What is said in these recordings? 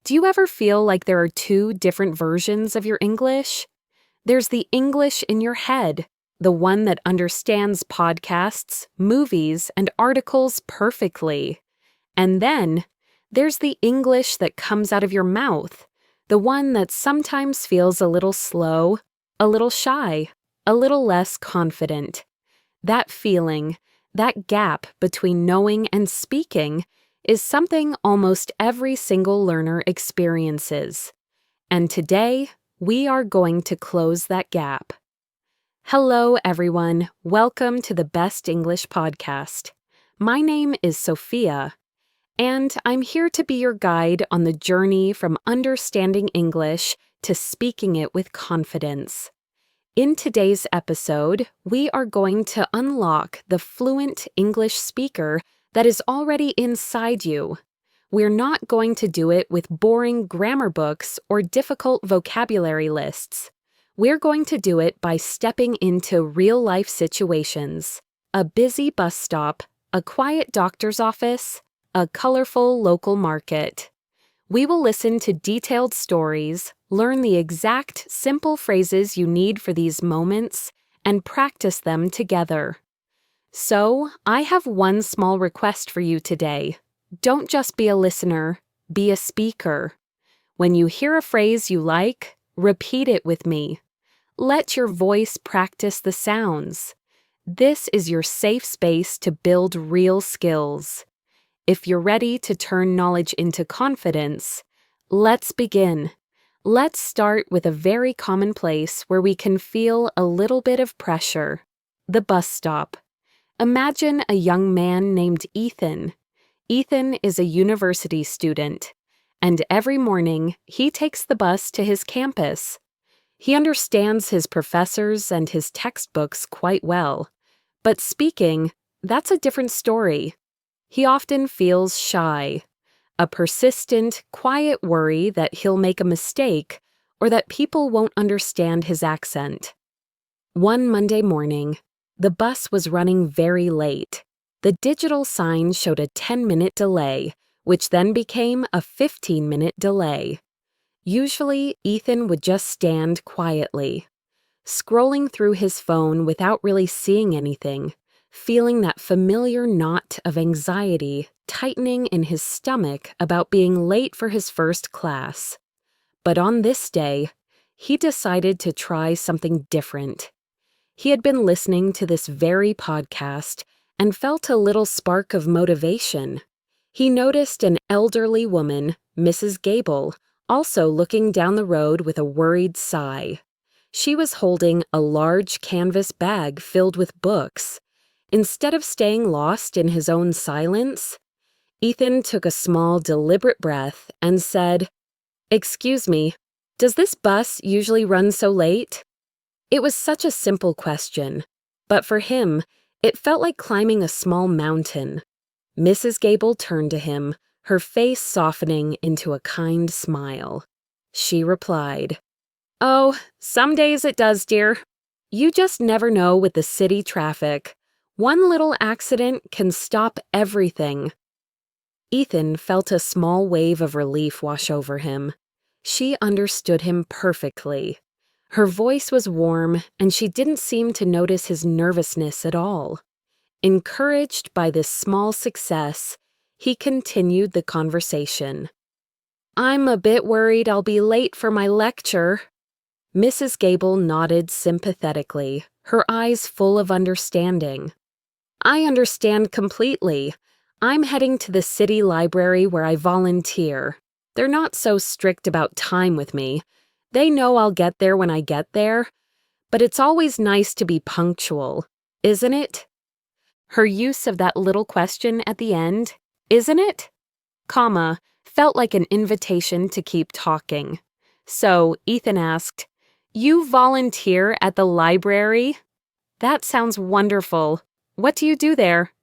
Do you ever feel like there are two different versions of your English? There's the English in your head, the one that understands podcasts, movies, and articles perfectly. And then there's the English that comes out of your mouth, the one that sometimes feels a little slow, a little shy, a little less confident. That feeling, that gap between knowing and speaking, is something almost every single learner experiences. And today, we are going to close that gap. Hello, everyone. Welcome to the Best English Podcast. My name is Sophia, and I'm here to be your guide on the journey from understanding English to speaking it with confidence. In today's episode, we are going to unlock the fluent English speaker that is already inside you. We're not going to do it with boring grammar books or difficult vocabulary lists. We're going to do it by stepping into real-life situations: a busy bus stop, a quiet doctor's office, a colorful local market. We will listen to detailed stories, learn the exact simple phrases you need for these moments, and practice them together. So, I have one small request for you today. Don't just be a listener, be a speaker. When you hear a phrase you like, repeat it with me. Let your voice practice the sounds. This is your safe space to build real skills. If you're ready to turn knowledge into confidence, let's begin. Let's start with a very common place where we can feel a little bit of pressure: the bus stop. Imagine a young man named Ethan. Ethan is a university student, and every morning he takes the bus to his campus. He understands his professors and his textbooks quite well, but speaking, that's a different story. He often feels shy, a persistent, quiet worry that he'll make a mistake or that people won't understand his accent. One Monday morning, the bus was running very late. The digital sign showed a 10-minute delay, which then became a 15-minute delay. Usually, Ethan would just stand quietly, scrolling through his phone without really seeing anything, feeling that familiar knot of anxiety tightening in his stomach about being late for his first class. But on this day, he decided to try something different. He had been listening to this very podcast and felt a little spark of motivation. He noticed an elderly woman, Mrs. Gable, also looking down the road with a worried sigh. She was holding a large canvas bag filled with books. Instead of staying lost in his own silence, Ethan took a small, deliberate breath and said, "Excuse me, does this bus usually run so late?" It was such a simple question, but for him, it felt like climbing a small mountain. Mrs. Gable turned to him, her face softening into a kind smile. She replied, "Oh, some days it does, dear. You just never know with the city traffic. One little accident can stop everything." Ethan felt a small wave of relief wash over him. She understood him perfectly. Her voice was warm, and she didn't seem to notice his nervousness at all. Encouraged by this small success, he continued the conversation. "I'm a bit worried I'll be late for my lecture." Mrs. Gable nodded sympathetically, her eyes full of understanding. "I understand completely. I'm heading to the city library where I volunteer. They're not so strict about time with me. They know I'll get there when I get there, but it's always nice to be punctual, isn't it?" Her use of that little question at the end, "isn't it?" comma, felt like an invitation to keep talking. So Ethan asked, "You volunteer at the library? That sounds wonderful. What do you do there?"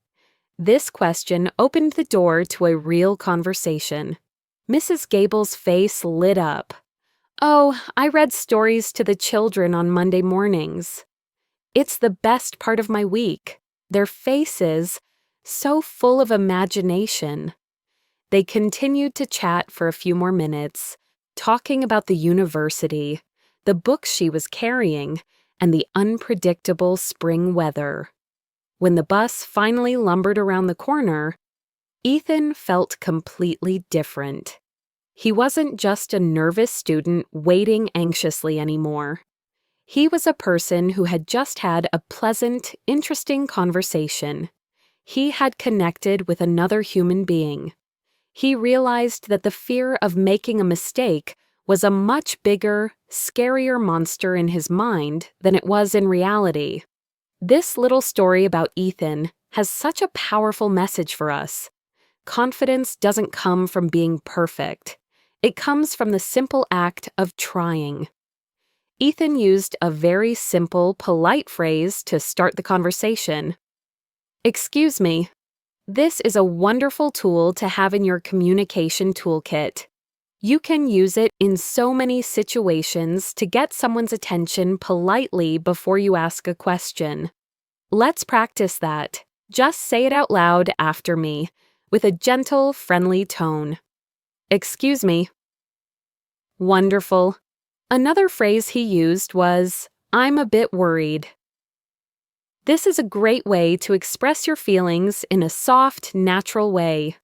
This question opened the door to a real conversation. Mrs. Gable's face lit up. "Oh, I read stories to the children on Monday mornings. It's the best part of my week. Their faces, so full of imagination." They continued to chat for a few more minutes, talking about the university, the books she was carrying, and the unpredictable spring weather. When the bus finally lumbered around the corner, Ethan felt completely different. He wasn't just a nervous student waiting anxiously anymore. He was a person who had just had a pleasant, interesting conversation. He had connected with another human being. He realized that the fear of making a mistake was a much bigger, scarier monster in his mind than it was in reality. This little story about Ethan has such a powerful message for us. Confidence doesn't come from being perfect. It comes from the simple act of trying. Ethan used a very simple, polite phrase to start the conversation. "Excuse me." This is a wonderful tool to have in your communication toolkit. You can use it in so many situations to get someone's attention politely before you ask a question. Let's practice that. Just say it out loud after me, with a gentle, friendly tone. "Excuse me." Wonderful. Another phrase he used was, "I'm a bit worried." This is a great way to express your feelings in a soft, natural way.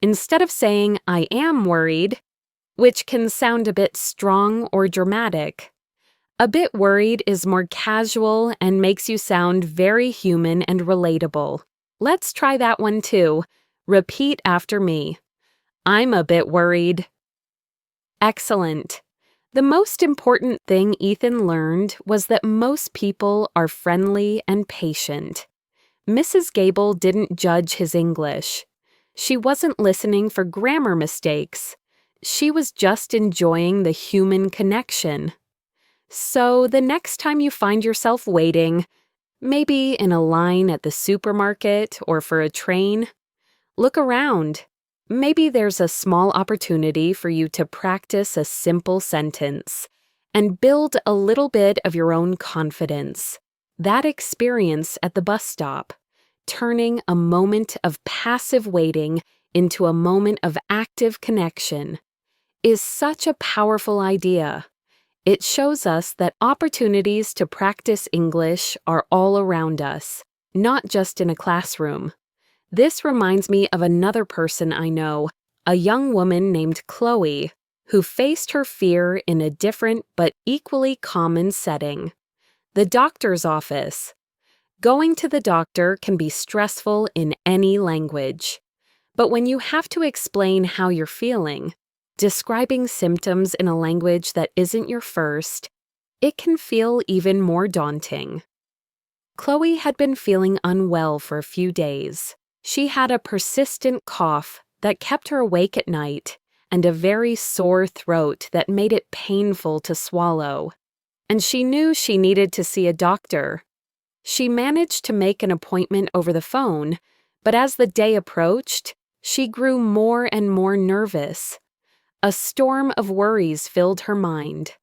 Instead of saying, "I am worried," which can sound a bit strong or dramatic, "a bit worried" is more casual and makes you sound very human and relatable. Let's try that one too. Repeat after me. "I'm a bit worried." Excellent. The most important thing Ethan learned was that most people are friendly and patient. Mrs. Gable didn't judge his English. She wasn't listening for grammar mistakes. She was just enjoying the human connection. So the next time you find yourself waiting, maybe in a line at the supermarket or for a train, look around. Maybe there's a small opportunity for you to practice a simple sentence and build a little bit of your own confidence. That experience at the bus stop, turning a moment of passive waiting into a moment of active connection, is such a powerful idea. It shows us that opportunities to practice English are all around us, not just in a classroom. This reminds me of another person I know, a young woman named Chloe, who faced her fear in a different but equally common setting: the doctor's office. Going to the doctor can be stressful in any language. But when you have to explain how you're feeling, describing symptoms in a language that isn't your first, it can feel even more daunting. Chloe had been feeling unwell for a few days. She had a persistent cough that kept her awake at night and a very sore throat that made it painful to swallow. And she knew she needed to see a doctor. She managed to make an appointment over the phone, but as the day approached, she grew more and more nervous. A storm of worries filled her mind.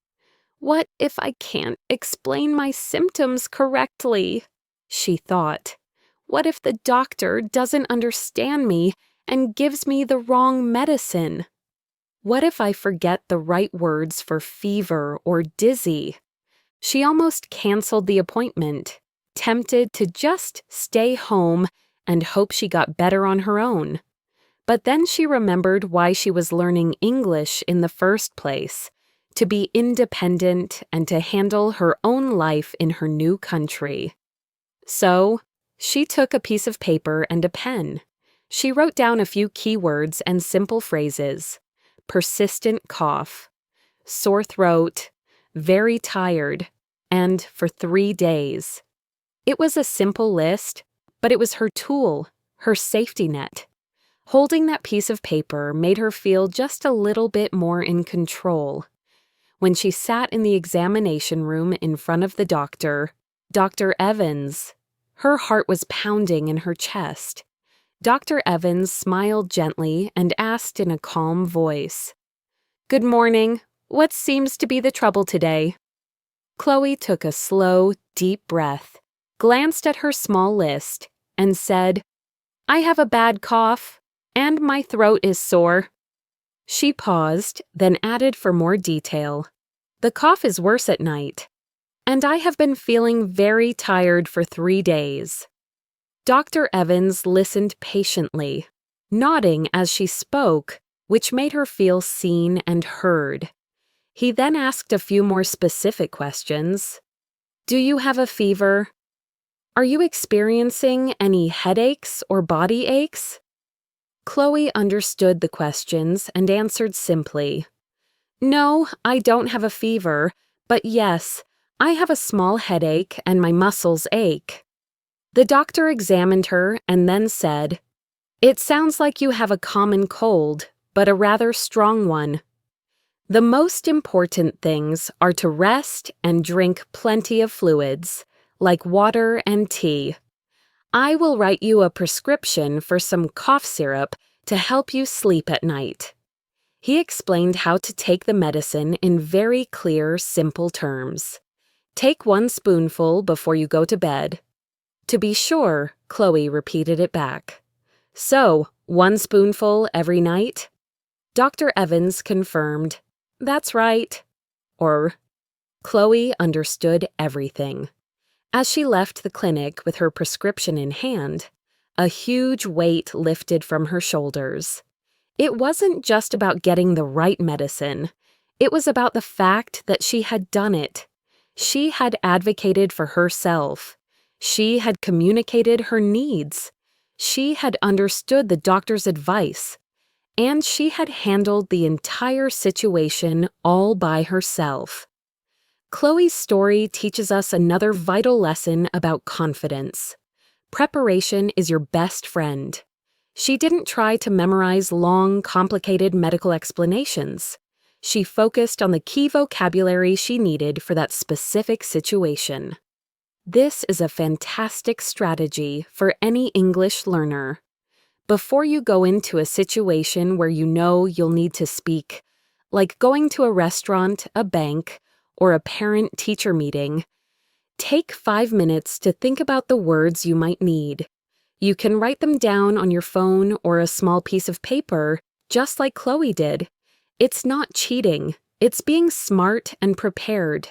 "What if I can't explain my symptoms correctly?" she thought. "What if the doctor doesn't understand me and gives me the wrong medicine? What if I forget the right words for fever or dizzy?" She almost canceled the appointment, tempted to just stay home and hope she got better on her own. But then she remembered why she was learning English in the first place: to be independent and to handle her own life in her new country. So, she took a piece of paper and a pen. She wrote down a few keywords and simple phrases: persistent cough, sore throat, very tired, and for 3 days. It was a simple list, but it was her tool, her safety net. Holding that piece of paper made her feel just a little bit more in control. When she sat in the examination room in front of the doctor, Dr. Evans, her heart was pounding in her chest. Dr. Evans smiled gently and asked in a calm voice, "Good morning. What seems to be the trouble today?" Chloe took a slow, deep breath, glanced at her small list, and said, "I have a bad cough. And my throat is sore. She paused, then added for more detail. The cough is worse at night. And I have been feeling very tired for 3 days. Dr. Evans listened patiently, nodding as she spoke, which made her feel seen and heard. He then asked a few more specific questions. Do you have a fever? Are you experiencing any headaches or body aches? Chloe understood the questions and answered simply. No, I don't have a fever, but yes, I have a small headache and my muscles ache. The doctor examined her and then said, It sounds like you have a common cold, but a rather strong one. The most important things are to rest and drink plenty of fluids, like water and tea. I will write you a prescription for some cough syrup to help you sleep at night. He explained how to take the medicine in very clear, simple terms. Take 1 spoonful before you go to bed. To be sure, Chloe repeated it back. So, 1 spoonful every night? Dr. Evans confirmed, That's right. Chloe understood everything. As she left the clinic with her prescription in hand, a huge weight lifted from her shoulders. It wasn't just about getting the right medicine. It was about the fact that she had done it. She had advocated for herself. She had communicated her needs. She had understood the doctor's advice. And she had handled the entire situation all by herself. Chloe's story teaches us another vital lesson about confidence. Preparation is your best friend. She didn't try to memorize long, complicated medical explanations. She focused on the key vocabulary she needed for that specific situation. This is a fantastic strategy for any English learner. Before you go into a situation where you know you'll need to speak, like going to a restaurant, a bank, or a parent-teacher meeting, take 5 minutes to think about the words you might need. You can write them down on your phone or a small piece of paper, just like Chloe did. It's not cheating. It's being smart and prepared.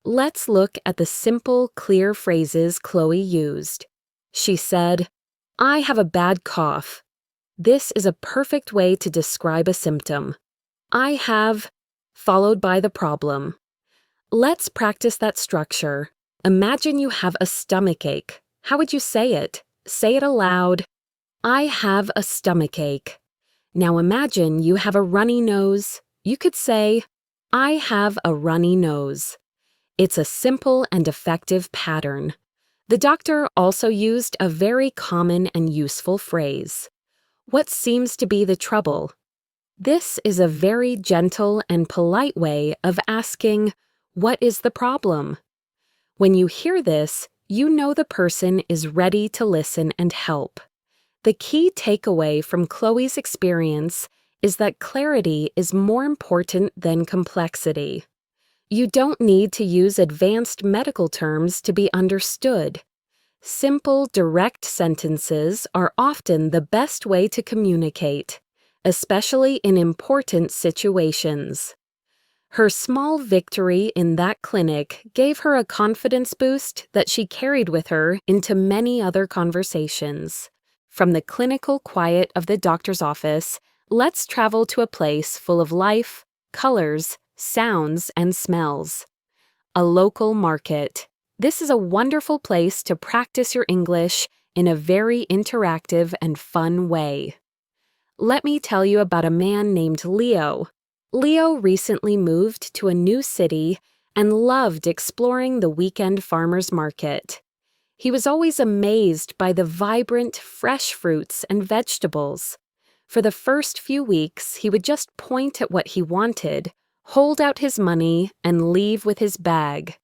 Let's look at the simple, clear phrases Chloe used. She said, I have a bad cough. This is a perfect way to describe a symptom. I have, followed by the problem. Let's practice that structure. Imagine you have a stomachache. How would you say it? Say it aloud. I have a stomachache. Now imagine you have a runny nose. You could say, I have a runny nose. It's a simple and effective pattern. The doctor also used a very common and useful phrase. What seems to be the trouble? This is a very gentle and polite way of asking, what is the problem? When you hear this, you know the person is ready to listen and help. The key takeaway from Chloe's experience is that clarity is more important than complexity. You don't need to use advanced medical terms to be understood. Simple, direct sentences are often the best way to communicate, especially in important situations. Her small victory in that clinic gave her a confidence boost that she carried with her into many other conversations. From the clinical quiet of the doctor's office, let's travel to a place full of life, colors, sounds, and smells. A local market. This is a wonderful place to practice your English in a very interactive and fun way. Let me tell you about a man named Leo. Leo recently moved to a new city and loved exploring the weekend farmers market. He was always amazed by the vibrant, fresh fruits and vegetables. For the first few weeks, he would just point at what he wanted, hold out his money, and leave with his bag.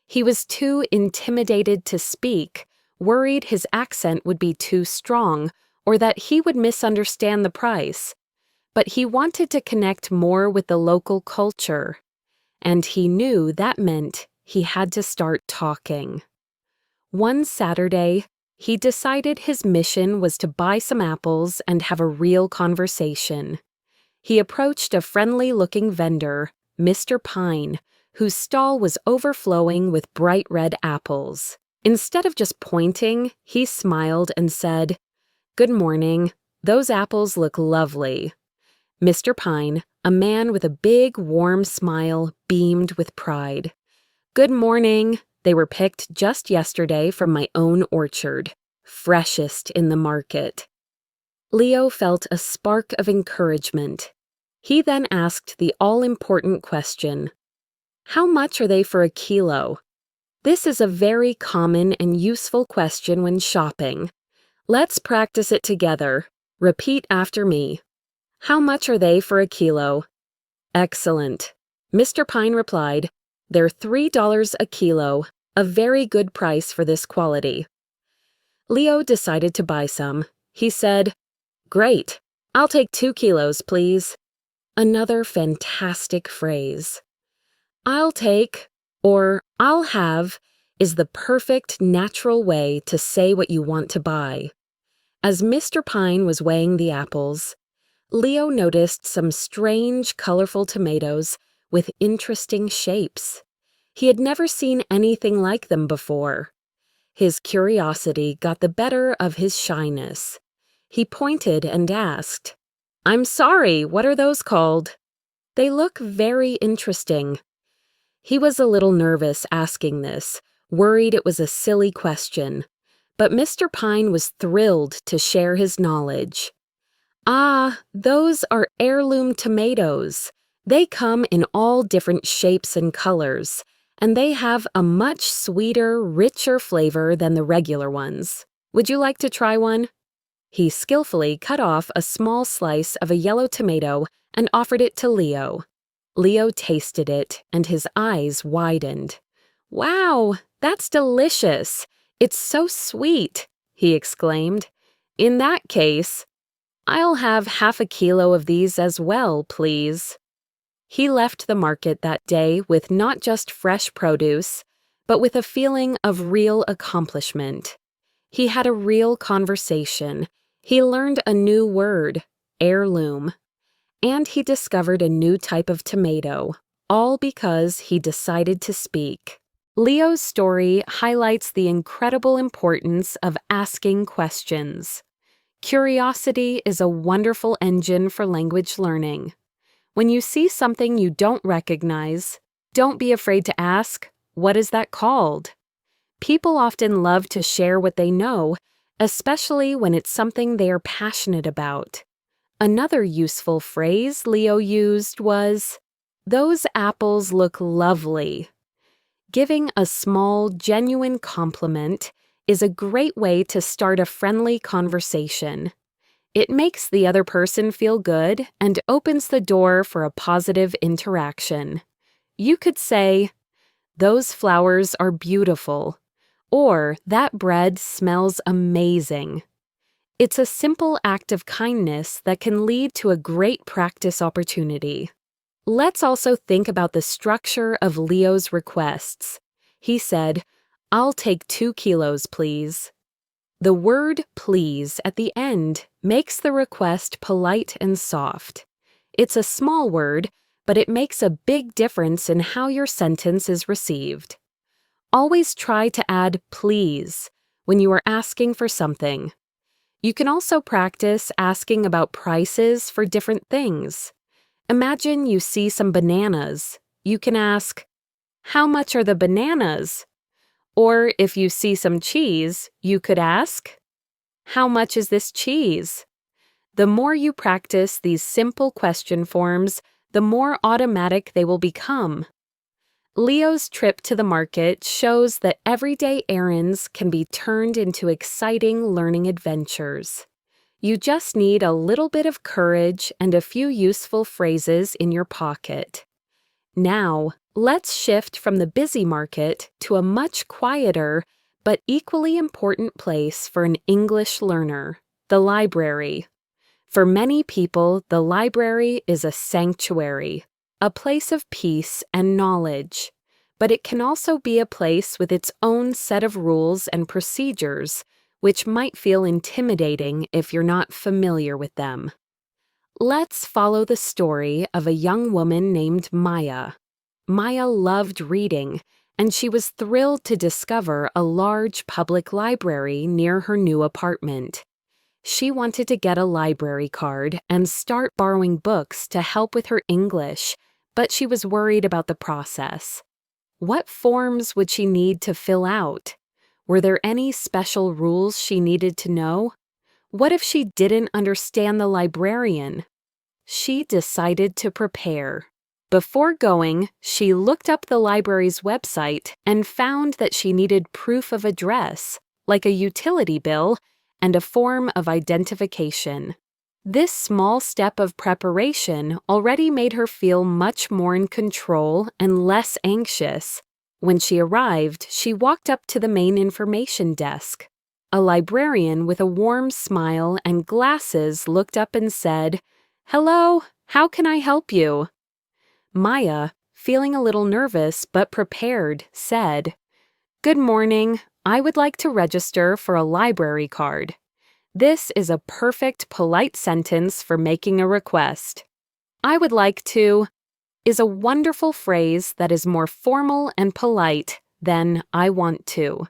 He was too intimidated to speak, worried his accent would be too strong, or that he would misunderstand the price. But he wanted to connect more with the local culture, and he knew that meant he had to start talking. One Saturday, he decided his mission was to buy some apples and have a real conversation. He approached a friendly-looking vendor, Mr. Pine, whose stall was overflowing with bright red apples. Instead of just pointing, he smiled and said, "Good morning. Those apples look lovely." Mr. Pine, a man with a big, warm smile, beamed with pride. "Good morning. They were picked just yesterday from my own orchard, freshest in the market." Leo felt a spark of encouragement. He then asked the all-important question, "How much are they for a kilo?" This is a very common and useful question when shopping. Let's practice it together. Repeat after me. "How much are they for a kilo?" Excellent. Mr. Pine replied, "They're $3 a kilo, a very good price for this quality." Leo decided to buy some. He said, "Great. I'll take 2 kilos, please." Another fantastic phrase. "I'll take" or "I'll have" is the perfect, natural way to say what you want to buy. As Mr. Pine was weighing the apples, Leo noticed some strange, colorful tomatoes with interesting shapes. He had never seen anything like them before. His curiosity got the better of his shyness. He pointed and asked, "I'm sorry, what are those called?" "They look very interesting." He was a little nervous asking this, worried it was a silly question. But Mr. Pine was thrilled to share his knowledge. "Ah, those are heirloom tomatoes. They come in all different shapes and colors, and they have a much sweeter, richer flavor than the regular ones. Would you like to try one?" He skillfully cut off a small slice of a yellow tomato and offered it to Leo. Leo tasted it, and his eyes widened. "Wow, that's delicious! It's so sweet!" he exclaimed. "In that case, I'll have half a kilo of these as well, please." He left the market that day with not just fresh produce, but with a feeling of real accomplishment. He had a real conversation. He learned a new word, heirloom. And he discovered a new type of tomato, all because he decided to speak. Leo's story highlights the incredible importance of asking questions. Curiosity is a wonderful engine for language learning. When you see something you don't recognize, don't be afraid to ask, "What is that called?" People often love to share what they know, especially when it's something they are passionate about. Another useful phrase Leo used was, "Those apples look lovely." Giving a small, genuine compliment is a great way to start a friendly conversation. It makes the other person feel good and opens the door for a positive interaction. You could say, "Those flowers are beautiful," or "That bread smells amazing." It's a simple act of kindness that can lead to a great practice opportunity. Let's also think about the structure of Leo's requests. He said, "I'll take 2 kilos, please." The word "please" at the end makes the request polite and soft. It's a small word, but it makes a big difference in how your sentence is received. Always try to add "please" when you are asking for something. You can also practice asking about prices for different things. Imagine you see some bananas. You can ask, "How much are the bananas?" Or if you see some cheese, you could ask, "How much is this cheese?" The more you practice these simple question forms, the more automatic they will become. Leo's trip to the market shows that everyday errands can be turned into exciting learning adventures. You just need a little bit of courage and a few useful phrases in your pocket. Now, let's shift from the busy market to a much quieter but equally important place for an English learner, the library. For many people, the library is a sanctuary, a place of peace and knowledge. But it can also be a place with its own set of rules and procedures, which might feel intimidating if you're not familiar with them. Let's follow the story of a young woman named Maya. Maya loved reading, and she was thrilled to discover a large public library near her new apartment. She wanted to get a library card and start borrowing books to help with her English, but she was worried about the process. What forms would she need to fill out? Were there any special rules she needed to know? What if she didn't understand the librarian? She decided to prepare. Before going, she looked up the library's website and found that she needed proof of address, like a utility bill, and a form of identification. This small step of preparation already made her feel much more in control and less anxious. When she arrived, she walked up to the main information desk. A librarian with a warm smile and glasses looked up and said, "Hello, how can I help you?" Maya, feeling a little nervous but prepared, said, "Good morning. I would like to register for a library card." This is a perfect, polite sentence for making a request. "I would like to" is a wonderful phrase that is more formal and polite than "I want to."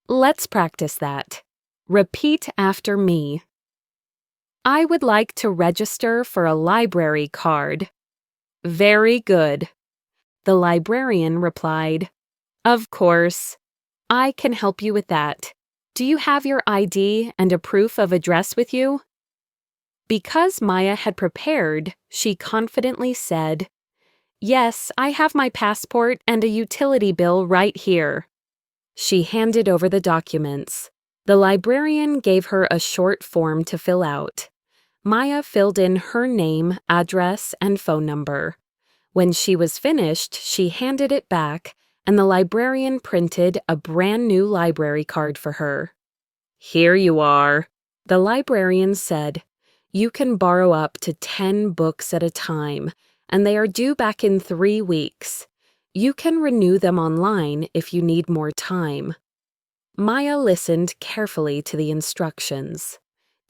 Let's practice that. Repeat after me. I would like to register for a library card. Very good. The librarian replied, "Of course. I can help you with that. Do you have your ID and a proof of address with you?" Because Maya had prepared, she confidently said, "Yes, I have my passport and a utility bill right here." She handed over the documents. The librarian gave her a short form to fill out. Maya filled in her name, address, and phone number. When she was finished, she handed it back, and the librarian printed a brand new library card for her. "Here you are," the librarian said. "You can borrow up to 10 books at a time, and they are due back in 3 weeks. You can renew them online if you need more time." Maya listened carefully to the instructions.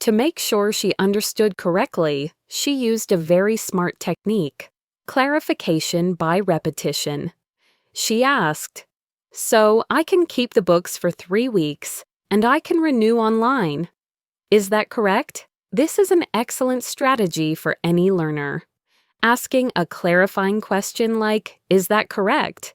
To make sure she understood correctly, she used a very smart technique: clarification by repetition. She asked, "So I can keep the books for 3 weeks, and I can renew online. Is that correct?" This is an excellent strategy for any learner. Asking a clarifying question like, "Is that correct?"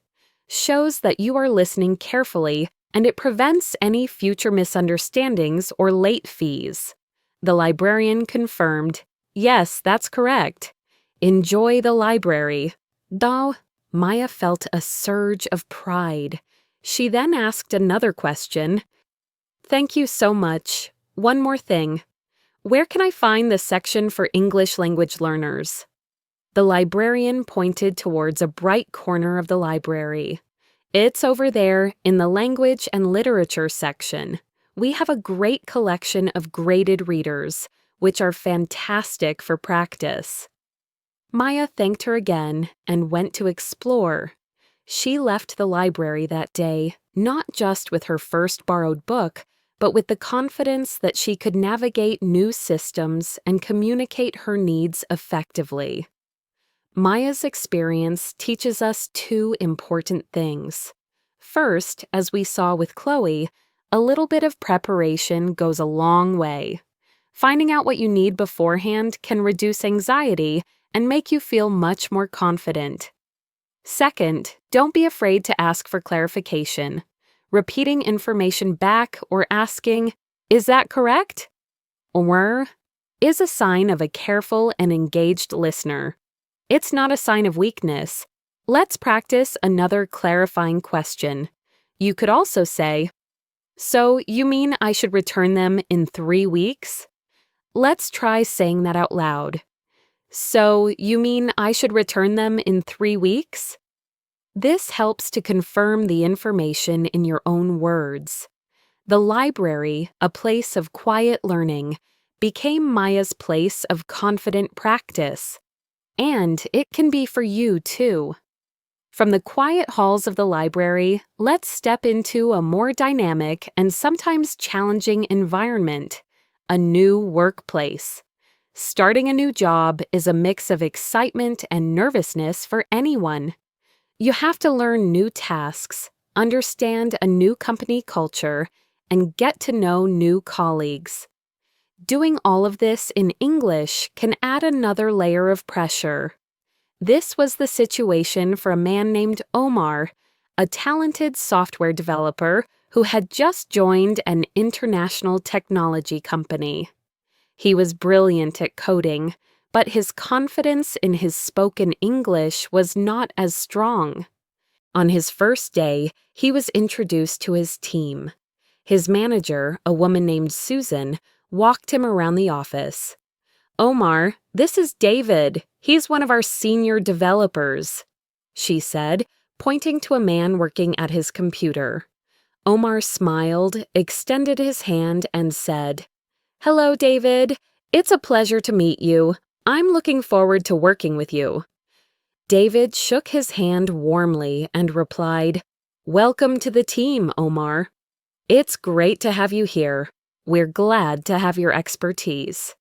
shows that you are listening carefully, and it prevents any future misunderstandings or late fees. The librarian confirmed, "Yes, that's correct. Enjoy the library." Though Maya felt a surge of pride. She then asked another question. "Thank you so much. One more thing. Where can I find the section for English language learners?" The librarian pointed towards a bright corner of the library. "It's over there in the language and literature section. We have a great collection of graded readers, which are fantastic for practice." Maya thanked her again and went to explore. She left the library that day, not just with her first borrowed book, but with the confidence that she could navigate new systems and communicate her needs effectively. Maya's experience teaches us 2 important things. First, as we saw with Chloe, a little bit of preparation goes a long way. Finding out what you need beforehand can reduce anxiety and make you feel much more confident. Second, don't be afraid to ask for clarification. Repeating information back or asking, "Is that correct?" or is a sign of a careful and engaged listener. It's not a sign of weakness. Let's practice another clarifying question. You could also say, "So you mean I should return them in 3 weeks?" Let's try saying that out loud. "So you mean I should return them in 3 weeks?" This helps to confirm the information in your own words. The library, a place of quiet learning, became Maya's place of confident practice. And it can be for you too. From the quiet halls of the library, let's step into a more dynamic and sometimes challenging environment, a new workplace. Starting a new job is a mix of excitement and nervousness for anyone. You have to learn new tasks, understand a new company culture, and get to know new colleagues. Doing all of this in English can add another layer of pressure. This was the situation for a man named Omar, a talented software developer who had just joined an international technology company. He was brilliant at coding, but his confidence in his spoken English was not as strong. On his first day, he was introduced to his team. His manager, a woman named Susan, walked him around the office. "Omar, this is David. He's one of our senior developers," she said, pointing to a man working at his computer. Omar smiled, extended his hand, and said, "Hello, David. It's a pleasure to meet you. I'm looking forward to working with you." David shook his hand warmly and replied, "Welcome to the team, Omar. It's great to have you here. We're glad to have your expertise."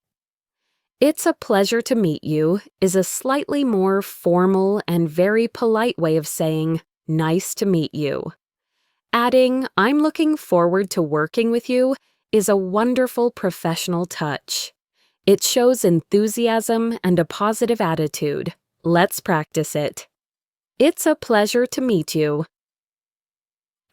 "It's a pleasure to meet you" is a slightly more formal and very polite way of saying, "Nice to meet you." Adding, "I'm looking forward to working with you" is a wonderful professional touch. It shows enthusiasm and a positive attitude. Let's practice it. "It's a pleasure to meet you."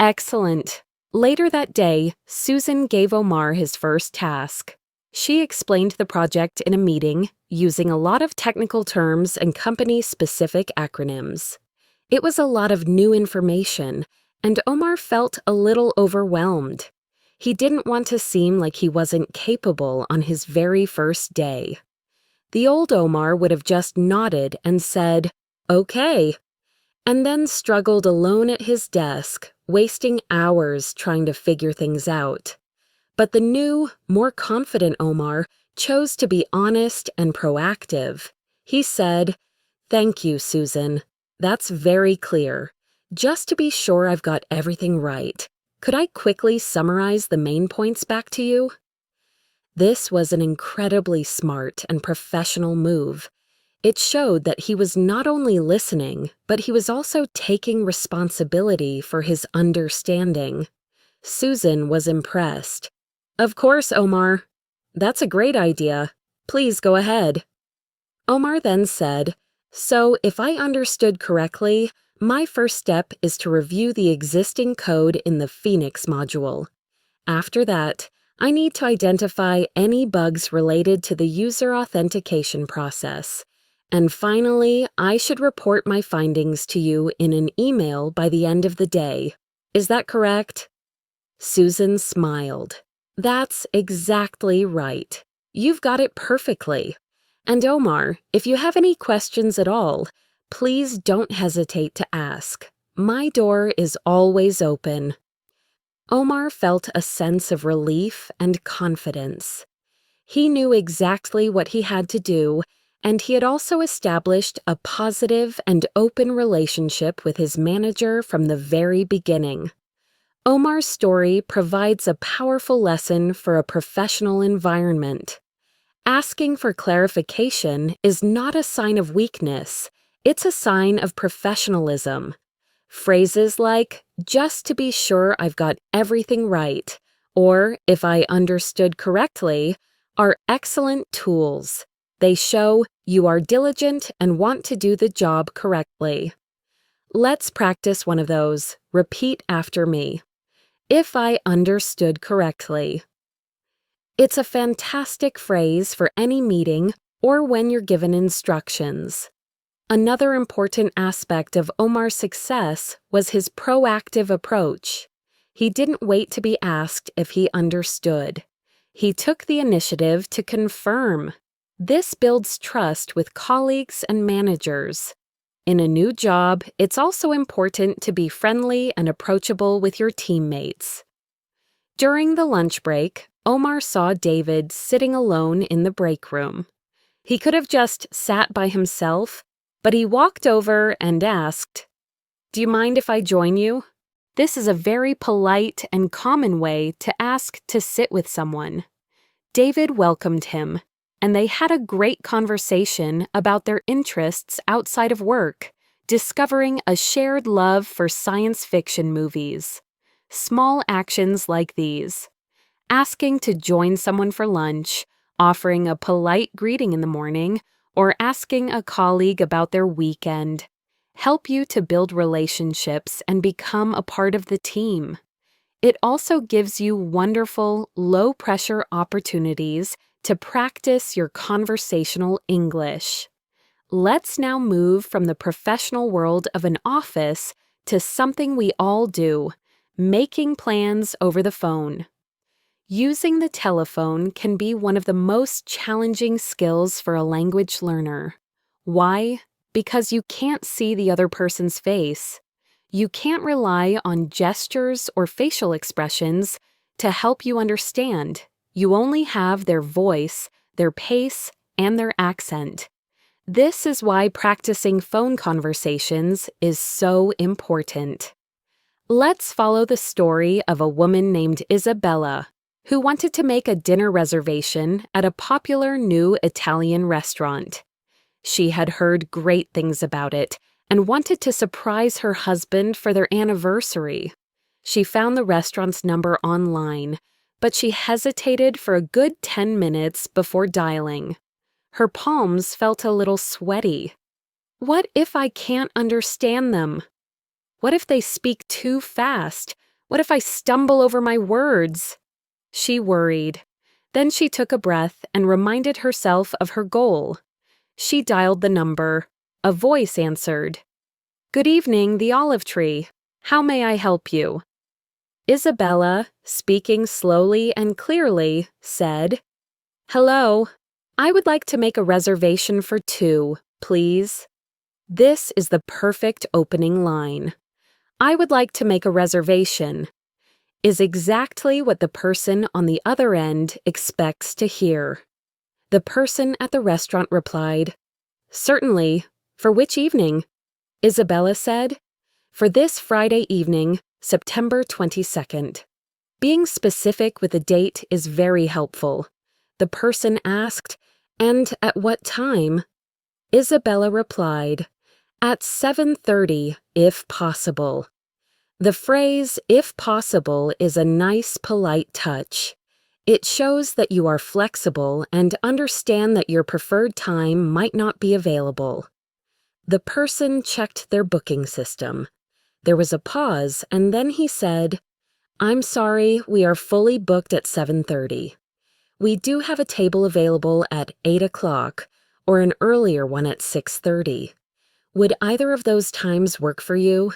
Excellent. Later that day, Susan gave Omar his first task. She explained the project in a meeting, using a lot of technical terms and company-specific acronyms. It was a lot of new information, and Omar felt a little overwhelmed. He didn't want to seem like he wasn't capable on his very first day. The old Omar would have just nodded and said, "Okay," and then struggled alone at his desk, wasting hours trying to figure things out. But the new, more confident Omar chose to be honest and proactive. He said, "Thank you, Susan. That's very clear. Just to be sure I've got everything right, could I quickly summarize the main points back to you?" This was an incredibly smart and professional move. It showed that he was not only listening, but he was also taking responsibility for his understanding. Susan was impressed. "Of course, Omar. That's a great idea. Please go ahead." Omar then said, "So if I understood correctly, my first step is to review the existing code in the Phoenix module. After that, I need to identify any bugs related to the user authentication process. And finally, I should report my findings to you in an email by the end of the day. Is that correct?" Susan smiled. "That's exactly right. You've got it perfectly. And Omar, if you have any questions at all, please don't hesitate to ask. My door is always open." Omar felt a sense of relief and confidence. He knew exactly what he had to do, and he had also established a positive and open relationship with his manager from the very beginning. Omar's story provides a powerful lesson for a professional environment. Asking for clarification is not a sign of weakness, it's a sign of professionalism. Phrases like, "Just to be sure I've got everything right," or "If I understood correctly," are excellent tools. They show you are diligent and want to do the job correctly. Let's practice one of those. Repeat after me. "If I understood correctly." It's a fantastic phrase for any meeting or when you're given instructions. Another important aspect of Omar's success was his proactive approach. He didn't wait to be asked if he understood. He took the initiative to confirm. This builds trust with colleagues and managers. In a new job, it's also important to be friendly and approachable with your teammates. During the lunch break, Omar saw David sitting alone in the break room. He could have just sat by himself, but he walked over and asked, Do you mind if I join you? This is a very polite and common way to ask to sit with someone. David welcomed him, and they had a great conversation about their interests outside of work, discovering a shared love for science fiction movies. Small actions like these: asking to join someone for lunch, offering a polite greeting in the morning, or asking a colleague about their weekend, help you to build relationships and become a part of the team. It also gives you wonderful, low-pressure opportunities to practice your conversational English. Let's now move from the professional world of an office to something we all do: making plans over the phone. Using the telephone can be one of the most challenging skills for a language learner. Why? Because you can't see the other person's face. You can't rely on gestures or facial expressions to help you understand. You only have their voice, their pace, and their accent. This is why practicing phone conversations is so important. Let's follow the story of a woman named Isabella, who wanted to make a dinner reservation at a popular new Italian restaurant. She had heard great things about it and wanted to surprise her husband for their anniversary. She found the restaurant's number online, but she hesitated for a good 10 minutes before dialing. Her palms felt a little sweaty. What if I can't understand them? What if they speak too fast? What if I stumble over my words? She worried. Then she took a breath and reminded herself of her goal. She dialed the number. A voice answered. "Good evening, the Olive Tree. How may I help you?" Isabella, speaking slowly and clearly, said, "Hello, I would like to make a reservation for 2, please." This is the perfect opening line. "I would like to make a reservation," is exactly what the person on the other end expects to hear. The person at the restaurant replied, "Certainly. For which evening?" Isabella said, "For this Friday evening, September 22nd. Being specific with a date is very helpful. The person asked, "And at what time?" Isabella replied, "At 7:30, if possible." The phrase, "if possible," is a nice, polite touch. It shows that you are flexible and understand that your preferred time might not be available. The person checked their booking system. There was a pause, and then he said, "I'm sorry, we are fully booked at 7:30. We do have a table available at 8 o'clock, or an earlier one at 6:30. Would either of those times work for you?"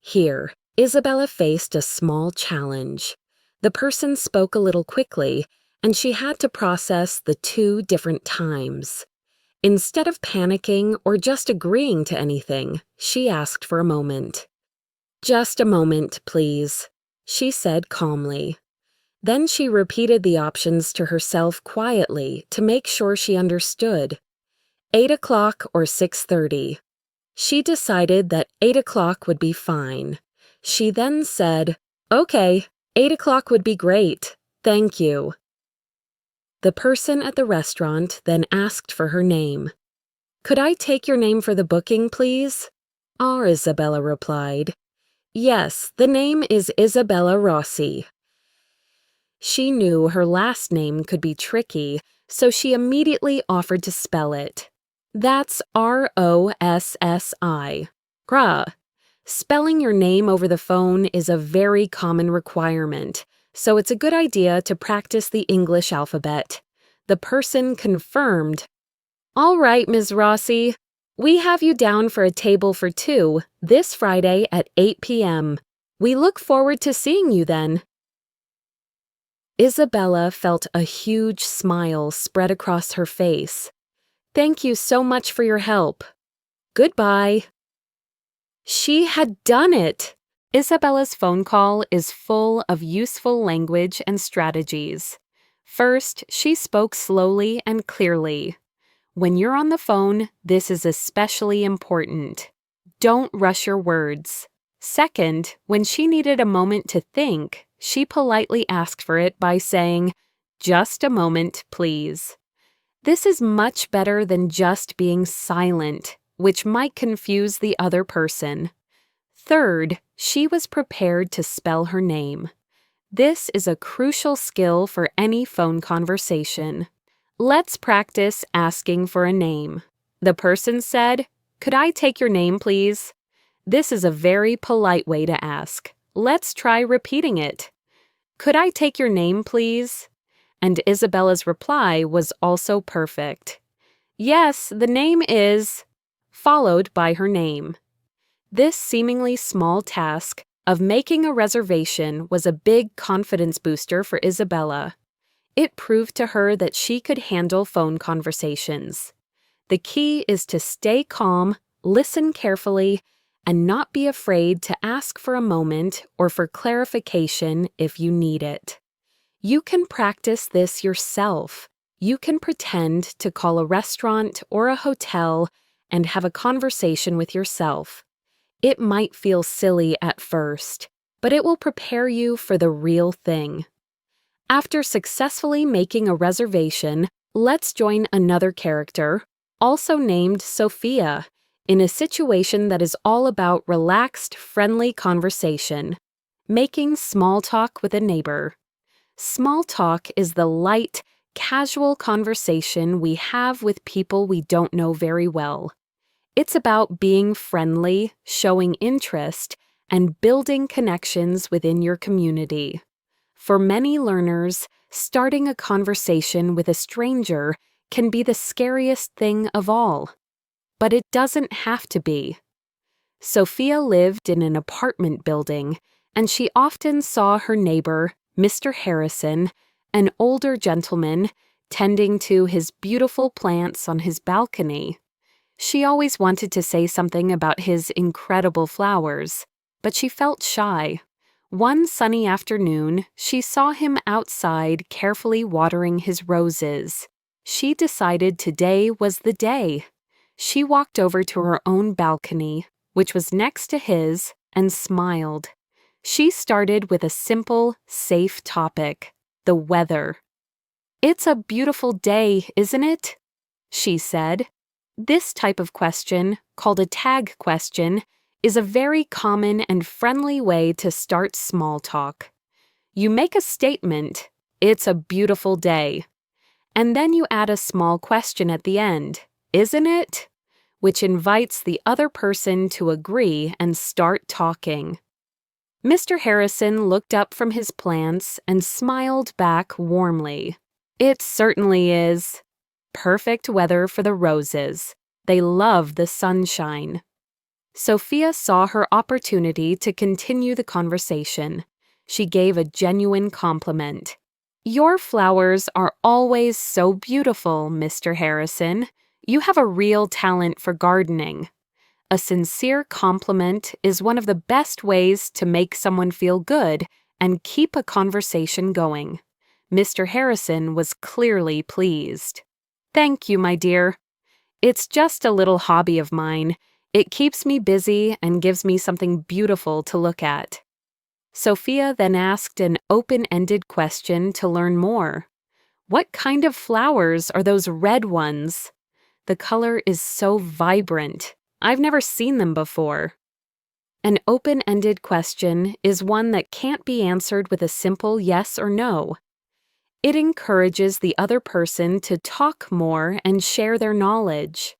Here, Isabella faced a small challenge. The person spoke a little quickly, and she had to process the 2 different times. Instead of panicking or just agreeing to anything, she asked for a moment. "Just a moment, please," she said calmly. Then she repeated the options to herself quietly to make sure she understood. 8 o'clock or 6:30. She decided that 8 o'clock would be fine. She then said, "Okay, 8 o'clock would be great. Thank you." The person at the restaurant then asked for her name. "Could I take your name for the booking, please?" Isabella replied. "Yes, the name is Isabella Rossi." She knew her last name could be tricky, so she immediately offered to spell it. That's Rossi. Gra. Spelling your name over the phone is a very common requirement, so it's a good idea to practice the English alphabet. The person confirmed, "All right, Ms. Rossi. We have you down for a table for 2 this Friday at 8 p.m. We look forward to seeing you then." Isabella felt a huge smile spread across her face. "Thank you so much for your help. Goodbye." She had done it! Isabella's phone call is full of useful language and strategies. First, she spoke slowly and clearly. When you're on the phone, this is especially important. Don't rush your words. Second, when she needed a moment to think, she politely asked for it by saying, "Just a moment, please." This is much better than just being silent, which might confuse the other person. Third, she was prepared to spell her name. This is a crucial skill for any phone conversation. Let's practice asking for a name. The person said, "Could I take your name, please?" This is a very polite way to ask. Let's try repeating it. "Could I take your name, please?" And Isabella's reply was also perfect. "Yes, the name is," followed by her name. This seemingly small task of making a reservation was a big confidence booster for Isabella. It proved to her that she could handle phone conversations. The key is to stay calm, listen carefully, and not be afraid to ask for a moment or for clarification if you need it. You can practice this yourself. You can pretend to call a restaurant or a hotel and have a conversation with yourself. It might feel silly at first, but it will prepare you for the real thing. After successfully making a reservation, let's join another character, also named Sophia, in a situation that is all about relaxed, friendly conversation. Making small talk with a neighbor. Small talk is the light, casual conversation we have with people we don't know very well. It's about being friendly, showing interest, and building connections within your community. For many learners, starting a conversation with a stranger can be the scariest thing of all. But it doesn't have to be. Sophia lived in an apartment building, and she often saw her neighbor, Mr. Harrison, an older gentleman, tending to his beautiful plants on his balcony. She always wanted to say something about his incredible flowers, but she felt shy. One sunny afternoon, she saw him outside carefully watering his roses. She decided today was the day. She walked over to her own balcony, which was next to his, and smiled. She started with a simple, safe topic, the weather. "It's a beautiful day, isn't it?" she said. This type of question, called a tag question, is a very common and friendly way to start small talk. You make a statement, "It's a beautiful day," and then you add a small question at the end, "Isn't it?" which invites the other person to agree and start talking. Mr. Harrison looked up from his plants and smiled back warmly. "It certainly is. Perfect weather for the roses. They love the sunshine." Sophia saw her opportunity to continue the conversation. She gave a genuine compliment. "Your flowers are always so beautiful, Mr. Harrison. You have a real talent for gardening." A sincere compliment is one of the best ways to make someone feel good and keep a conversation going. Mr. Harrison was clearly pleased. "Thank you, my dear. It's just a little hobby of mine. It keeps me busy and gives me something beautiful to look at." Sophia then asked an open-ended question to learn more. "What kind of flowers are those red ones? The color is so vibrant. I've never seen them before." An open-ended question is one that can't be answered with a simple yes or no. It encourages the other person to talk more and share their knowledge.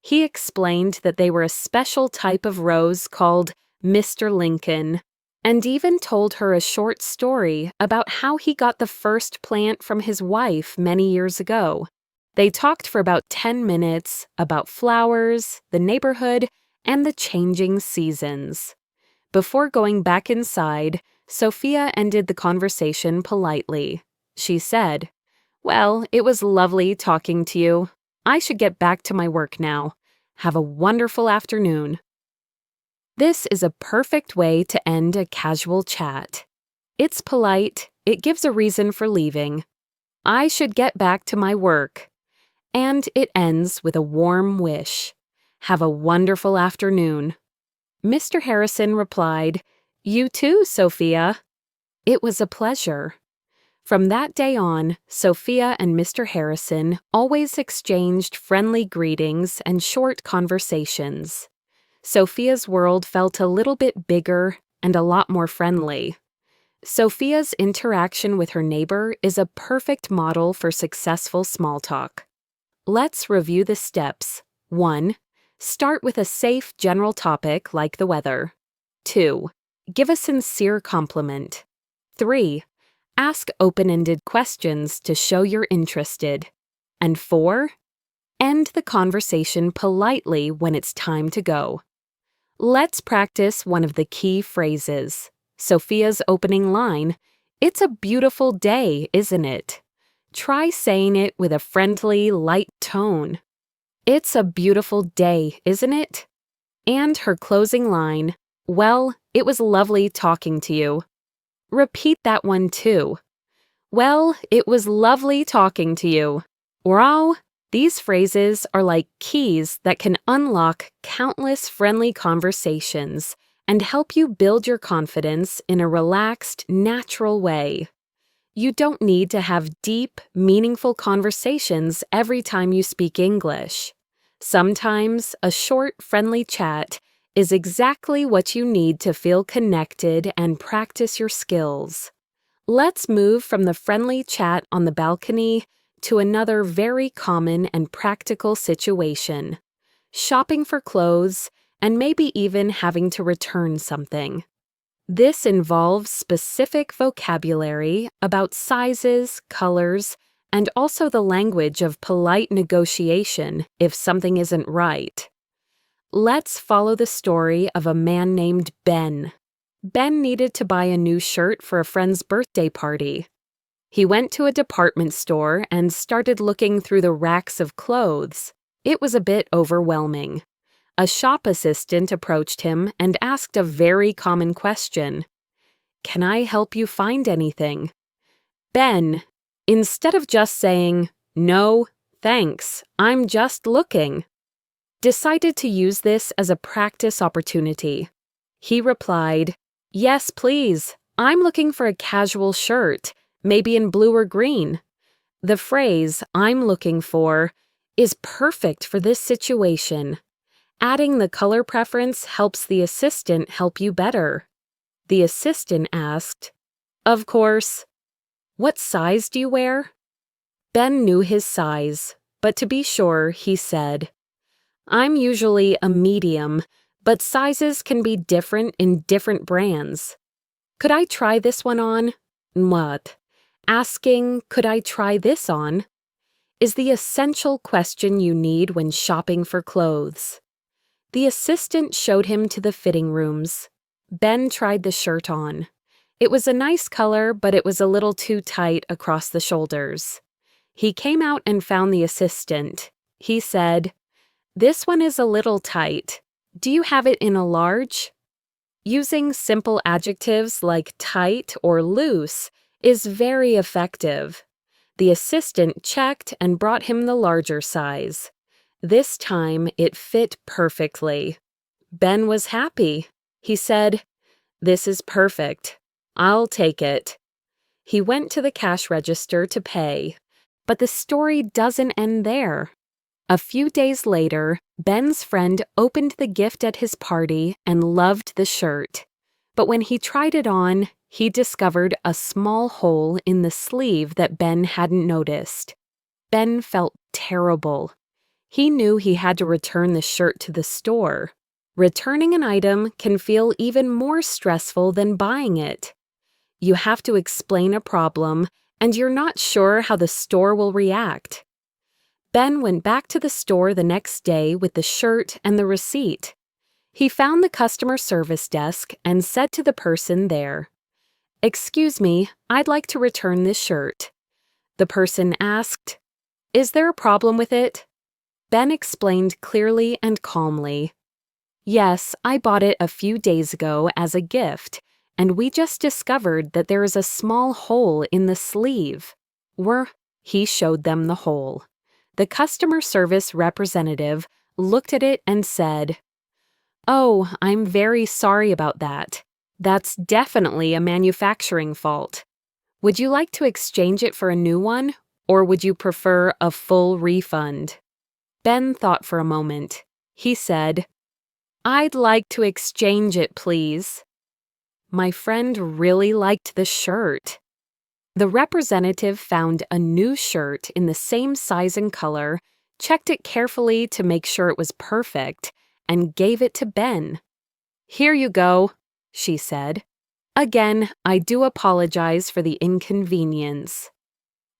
He explained that they were a special type of rose called Mr. Lincoln, and even told her a short story about how he got the first plant from his wife many years ago. They talked for about 10 minutes about flowers, the neighborhood, and the changing seasons. Before going back inside, Sophia ended the conversation politely. She said, "Well, it was lovely talking to you. I should get back to my work now. Have a wonderful afternoon." This is a perfect way to end a casual chat. It's polite, it gives a reason for leaving. "I should get back to my work." And it ends with a warm wish. Have a wonderful afternoon. Mr. Harrison replied, "You too, Sophia." It was a pleasure. From that day on, Sophia and Mr. Harrison always exchanged friendly greetings and short conversations. Sophia's world felt a little bit bigger and a lot more friendly. Sophia's interaction with her neighbor is a perfect model for successful small talk. Let's review the steps. 1. Start with a safe general topic like the weather. 2. Give a sincere compliment. 3. Ask open-ended questions to show you're interested. And 4. End the conversation politely when it's time to go. Let's practice one of the key phrases. Sophia's opening line, "It's a beautiful day, isn't it?" Try saying it with a friendly, light tone. "It's a beautiful day, isn't it?" And her closing line, "Well, it was lovely talking to you." Repeat that one too. "Well, it was lovely talking to you." Wow! These phrases are like keys that can unlock countless friendly conversations and help you build your confidence in a relaxed, natural way. You don't need to have deep, meaningful conversations every time you speak English. Sometimes a short, friendly chat is exactly what you need to feel connected and practice your skills. Let's move from the friendly chat on the balcony to another very common and practical situation: shopping for clothes and maybe even having to return something. This involves specific vocabulary about sizes, colors, and also the language of polite negotiation if something isn't right. Let's follow the story of a man named Ben. Ben needed to buy a new shirt for a friend's birthday party. He went to a department store and started looking through the racks of clothes. It was a bit overwhelming. A shop assistant approached him and asked a very common question. "Can I help you find anything?" Ben, instead of just saying, "No, thanks, I'm just looking," decided to use this as a practice opportunity. He replied, "Yes, please. I'm looking for a casual shirt, maybe in blue or green." The phrase, "I'm looking for," is perfect for this situation. Adding the color preference helps the assistant help you better. The assistant asked, "Of course. What size do you wear?" Ben knew his size, but to be sure, he said, "I'm usually a medium, but sizes can be different in different brands. Could I try this one on?" What? Asking, "Could I try this on?" is the essential question you need when shopping for clothes. The assistant showed him to the fitting rooms. Ben tried the shirt on. It was a nice color, but it was a little too tight across the shoulders. He came out and found the assistant. He said, "This one is a little tight. Do you have it in a large?" Using simple adjectives like tight or loose is very effective. The assistant checked and brought him the larger size. This time it fit perfectly. Ben was happy. He said, "This is perfect. I'll take it." He went to the cash register to pay. But the story doesn't end there. A few days later, Ben's friend opened the gift at his party and loved the shirt. But when he tried it on, he discovered a small hole in the sleeve that Ben hadn't noticed. Ben felt terrible. He knew he had to return the shirt to the store. Returning an item can feel even more stressful than buying it. You have to explain a problem, and you're not sure how the store will react. Ben went back to the store the next day with the shirt and the receipt. He found the customer service desk and said to the person there, "Excuse me, I'd like to return this shirt." The person asked, "Is there a problem with it?" Ben explained clearly and calmly, "Yes, I bought it a few days ago as a gift, and we just discovered that there is a small hole in the sleeve." He showed them the hole. The customer service representative looked at it and said, Oh, I'm very sorry about that. That's definitely a manufacturing fault. Would you like to exchange it for a new one, or would you prefer a full refund? Ben thought for a moment. He said, I'd like to exchange it, please. My friend really liked the shirt. The representative found a new shirt in the same size and color, checked it carefully to make sure it was perfect, and gave it to Ben. Here you go, she said. Again, I do apologize for the inconvenience.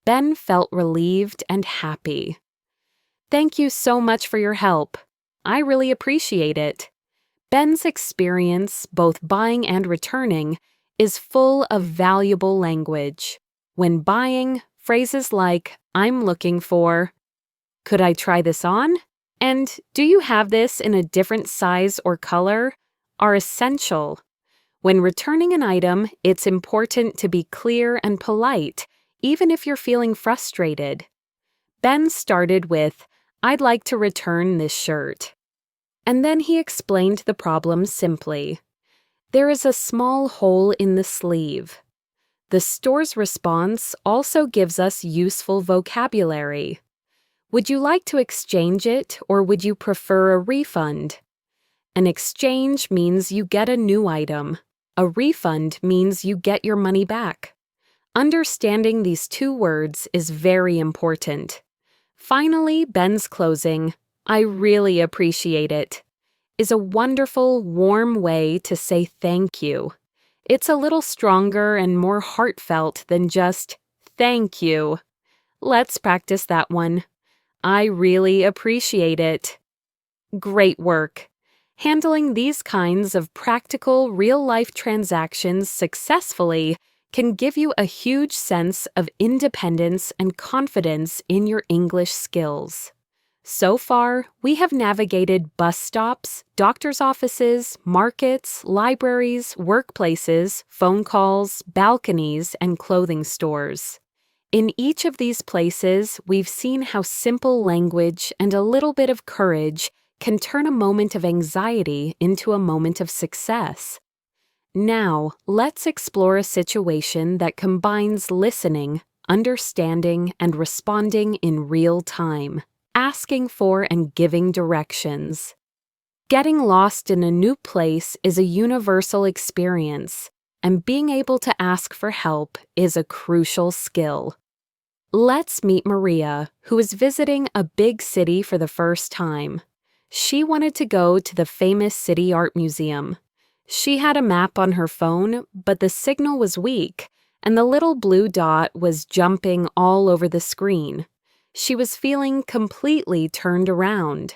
Ben felt relieved and happy. Thank you so much for your help. I really appreciate it. Ben's experience, both buying and returning, is full of valuable language. When buying, phrases like, I'm looking for, could I try this on? And do you have this in a different size or color? Are essential. When returning an item, it's important to be clear and polite, even if you're feeling frustrated. Ben started with, I'd like to return this shirt. And then he explained the problem simply. There is a small hole in the sleeve. The store's response also gives us useful vocabulary. Would you like to exchange it, or would you prefer a refund? An exchange means you get a new item. A refund means you get your money back. Understanding these two words is very important. Finally, Ben's closing, I really appreciate it, is a wonderful, warm way to say thank you. It's a little stronger and more heartfelt than just, thank you. Let's practice that one. I really appreciate it. Great work. Handling these kinds of practical, real-life transactions successfully can give you a huge sense of independence and confidence in your English skills. So far, we have navigated bus stops, doctor's offices, markets, libraries, workplaces, phone calls, balconies, and clothing stores. In each of these places, we've seen how simple language and a little bit of courage can turn a moment of anxiety into a moment of success. Now, let's explore a situation that combines listening, understanding, and responding in real time, asking for and giving directions. Getting lost in a new place is a universal experience, and being able to ask for help is a crucial skill. Let's meet Maria, who is visiting a big city for the first time. She wanted to go to the famous City Art Museum. She had a map on her phone, but the signal was weak, and the little blue dot was jumping all over the screen. She was feeling completely turned around.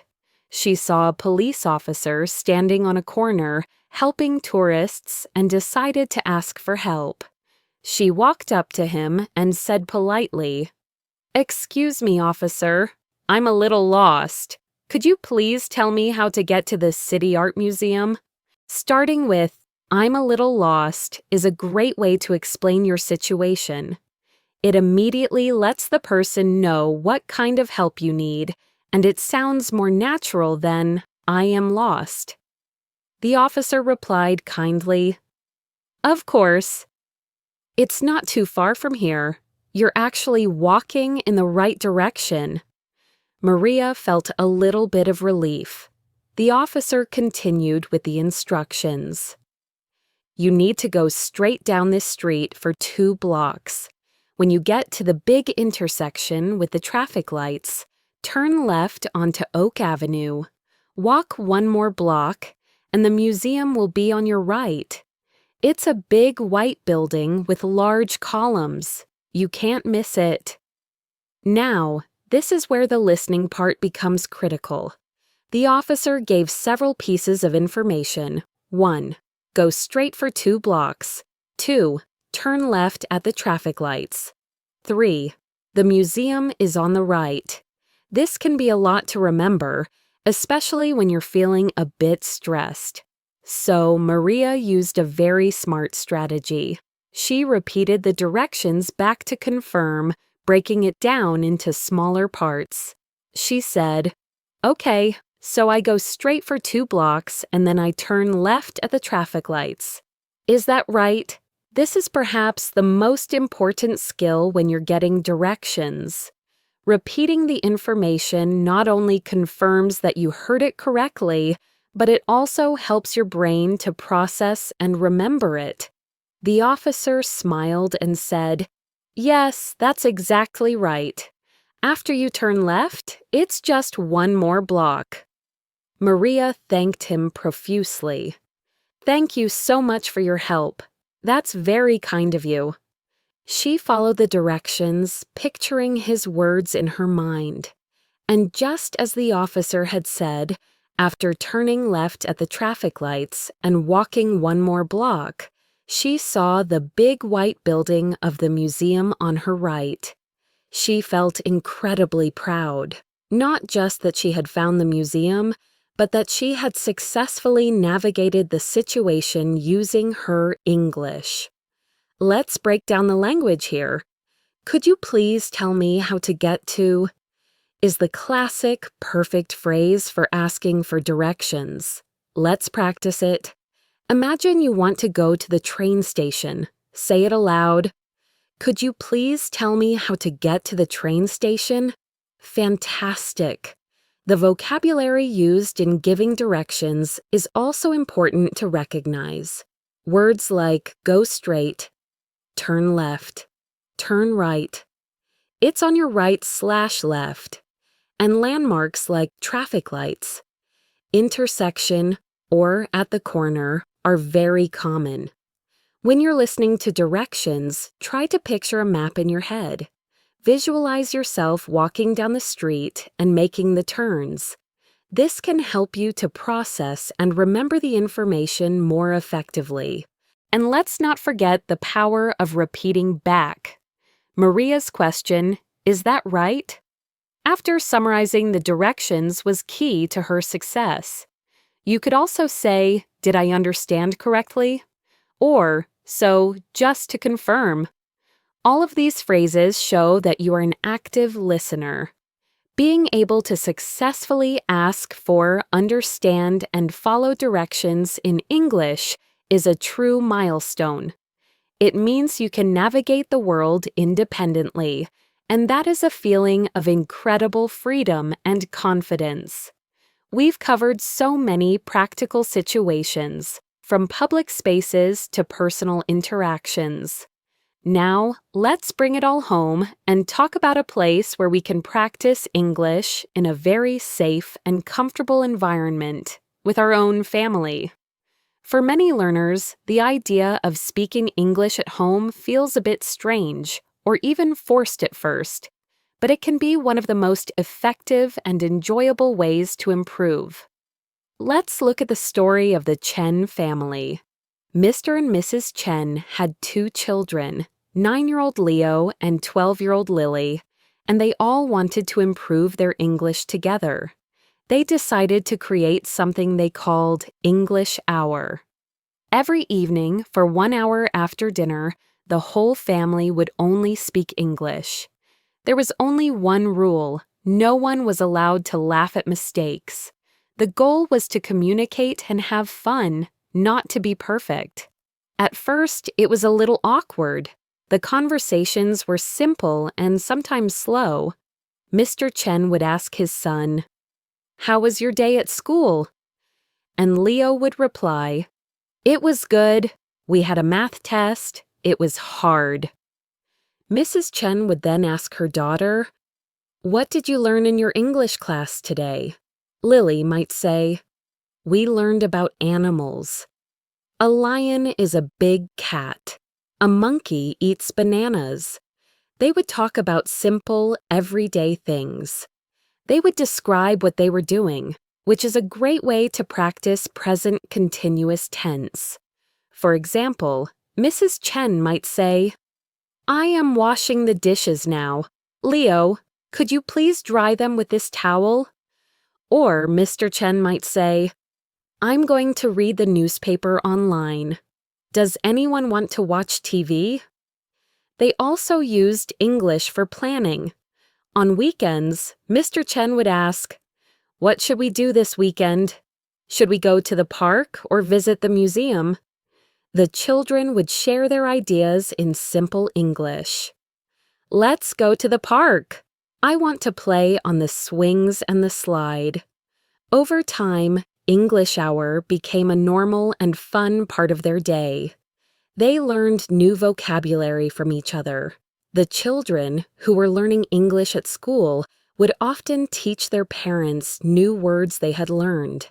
She saw a police officer standing on a corner, helping tourists, and decided to ask for help. She walked up to him and said politely, "Excuse me, officer. I'm a little lost. Could you please tell me how to get to the City Art Museum?" Starting with, "I'm a little lost," is a great way to explain your situation. It immediately lets the person know what kind of help you need, and it sounds more natural than, "I am lost." The officer replied kindly, "Of course. It's not too far from here. You're actually walking in the right direction." Maria felt a little bit of relief. The officer continued with the instructions. You need to go straight down this street for 2 blocks. When you get to the big intersection with the traffic lights, turn left onto Oak Avenue. Walk 1 more block, and the museum will be on your right. It's a big white building with large columns. You can't miss it. Now, this is where the listening part becomes critical. The officer gave several pieces of information. 1. Go straight for 2 blocks. 2. Turn left at the traffic lights. 3. The museum is on the right. This can be a lot to remember, especially when you're feeling a bit stressed. So, Maria used a very smart strategy. She repeated the directions back to confirm, breaking it down into smaller parts. She said, "Okay, So I go straight for 2 blocks and then I turn left at the traffic lights. Is that right? This is perhaps the most important skill when you're getting directions. Repeating the information not only confirms that you heard it correctly, but it also helps your brain to process and remember it. The officer smiled and said, "Yes, that's exactly right. After you turn left, it's just 1 more block." Maria thanked him profusely. "Thank you so much for your help. That's very kind of you." She followed the directions, picturing his words in her mind. And just as the officer had said, after turning left at the traffic lights and walking 1 more block, she saw the big white building of the museum on her right. She felt incredibly proud, not just that she had found the museum, but that she had successfully navigated the situation using her English. Let's break down the language here. "Could you please tell me how to get to?" is the classic perfect phrase for asking for directions. Let's practice it. Imagine you want to go to the train station. Say it aloud. "Could you please tell me how to get to the train station?" Fantastic. The vocabulary used in giving directions is also important to recognize. Words like go straight, turn left, turn right, it's on your right/left, and landmarks like traffic lights, intersection, or at the corner are very common. When you're listening to directions, try to picture a map in your head. Visualize yourself walking down the street and making the turns. This can help you to process and remember the information more effectively. And let's not forget the power of repeating back. Maria's question, "Is that right?" after summarizing the directions was key to her success. You could also say, "Did I understand correctly?" Or, "So, just to confirm." All of these phrases show that you are an active listener. Being able to successfully ask for, understand, and follow directions in English is a true milestone. It means you can navigate the world independently, and that is a feeling of incredible freedom and confidence. We've covered so many practical situations, from public spaces to personal interactions. Now, let's bring it all home and talk about a place where we can practice English in a very safe and comfortable environment with our own family. For many learners, the idea of speaking English at home feels a bit strange or even forced at first, but it can be one of the most effective and enjoyable ways to improve. Let's look at the story of the Chen family. Mr. and Mrs. Chen had 2 children, 9-year-old Leo and 12-year-old Lily, and they all wanted to improve their English together. They decided to create something they called English Hour. Every evening, for 1 hour after dinner, the whole family would only speak English. There was only one rule: no one was allowed to laugh at mistakes. The goal was to communicate and have fun, not to be perfect. At first, it was a little awkward. The conversations were simple and sometimes slow. Mr. Chen would ask his son, "How was your day at school?" And Leo would reply, "It was good. We had a math test. It was hard." Mrs. Chen would then ask her daughter, "What did you learn in your English class today?" Lily might say, "We learned about animals. A lion is a big cat. A monkey eats bananas." They would talk about simple, everyday things. They would describe what they were doing, which is a great way to practice present continuous tense. For example, Mrs. Chen might say, "I am washing the dishes now. Leo, could you please dry them with this towel?" Or Mr. Chen might say, "I'm going to read the newspaper online. Does anyone want to watch TV?" They also used English for planning. On weekends, Mr. Chen would ask, What should we do this weekend? Should we go to the park or visit the museum? The children would share their ideas in simple English. Let's go to the park. I want to play on the swings and the slide. Over time, English hour became a normal and fun part of their day. They learned new vocabulary from each other. The children, who were learning English at school, would often teach their parents new words they had learned.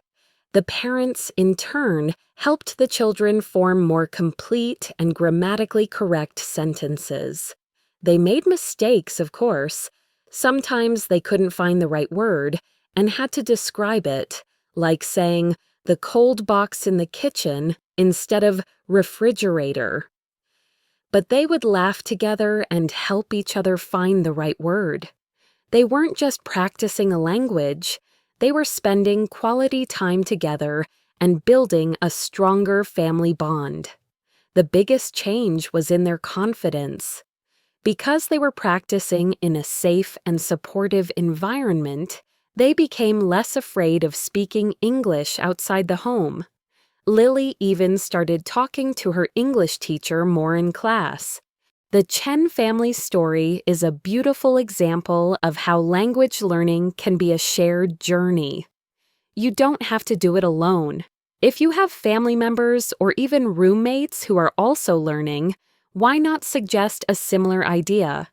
The parents, in turn, helped the children form more complete and grammatically correct sentences. They made mistakes, of course. Sometimes they couldn't find the right word and had to describe it, like saying, the cold box in the kitchen instead of refrigerator. But they would laugh together and help each other find the right word. They weren't just practicing a language, they were spending quality time together and building a stronger family bond. The biggest change was in their confidence. Because they were practicing in a safe and supportive environment, they became less afraid of speaking English outside the home. Lily even started talking to her English teacher more in class. The Chen family story is a beautiful example of how language learning can be a shared journey. You don't have to do it alone. If you have family members or even roommates who are also learning, why not suggest a similar idea?